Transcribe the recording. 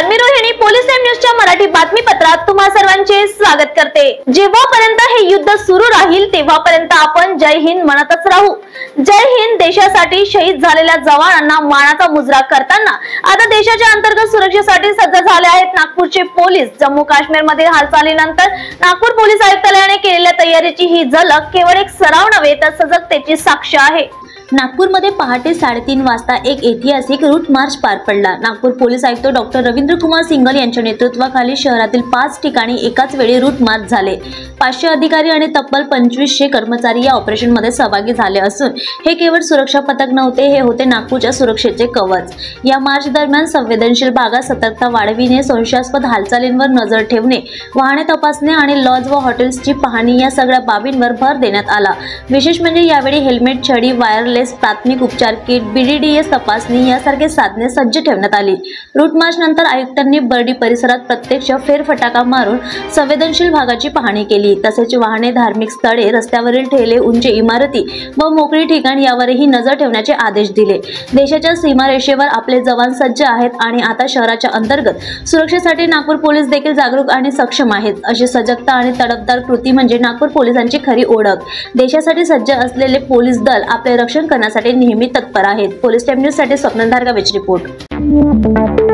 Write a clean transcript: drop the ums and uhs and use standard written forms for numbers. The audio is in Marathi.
नमस्कार, मी रोहिणी पोलीस टाइम न्यूजच्या मराठी बातमीपत्रात तुम्हा सर्वांचे स्वागत करते। जेव्हापर्यंत हे युद्ध सुरू राहील तेव्हापर्यंत आपण जय हिंद म्हणतच राहू। जय हिंद। देशासाठी शहीद झालेल्या जवानांना मानाचा मुजरा करताना आता देशाच्या अंतर्गत सुरक्षेसाठी सज्ज झाले आहेत नागपूरचे पोलीस। जम्मू काश्मीर मध्ये हालचालीनंतर नागपूर पोलीस आयुक्तालयाने केलेल्या तयारीची ही झलक केवळ एक सराव नव्हे तर सजगतेची साक्ष आहे। नागपूरमध्ये पहाटे 3:30 वाजता एक ऐतिहासिक रूट मार्च पार पडला। नागपूर पोलीस आयुक्त डॉक्टर रवींद्र कुमार सिंघल यांच्या नेतृत्वाखाली शहरातील 5 ठिकाणी एकाच वेळी रूट मार्च झाले। 500 अधिकारी आणि तब्बल 2500 कर्मचारी या ऑपरेशन मध्ये सहभागी झाले असून हे केवळ सुरक्षा पथक नव्हते, हे होते नागपूरच्या सुरक्षेचे कवच। या मार्च दरम्यान संवेदनशील भागात सतर्कता वाढविणे, संशयास्पद हालचालींवर नजर ठेवणे, वाहने तपासणे आणि लॉज व हॉटेल्सची पाहणी या सगळ्या बाबींवर भर देण्यात आला। विशेष म्हणजे यावेळी हेल्मेट, छडी, वायरलेस प्राथमिक उपचार किट, BDDS तपासणी यासारखे साधने सज्ज ठेवण्यात आली। रूट मार्च नंतर आयुक्तांनी बर्डी परिसरात प्रत्यक्ष फेरफटका मारून संवेदनशील भागाची पाहणी केली। तसेच वाहने, धार्मिक स्थळे, रस्त्यावरील ठेले, उंच इमारती व मोकळी ठिकाण यावरही नजर ठेवण्याचे आदेश दिले। देशाच्या सीमारेषेवर आपले जवान सज्ज आहेत आणि आता शहराच्या अंतर्गत सुरक्षेसाठी नागपूर पोलीस देखील जागरूक आणि सक्षम आहेत। अशी सजगता आणि तडफदार कृती म्हणजे नागपूर पोलिसांची खरी ओळख। देशासाठी सज्ज असलेले पोलीस दल आपले रक्षण करण्यासाठी नेहमी तत्पर आहेत। पोलीस टाइम न्यूज साठी स्वप्नील धारगावेच रिपोर्ट।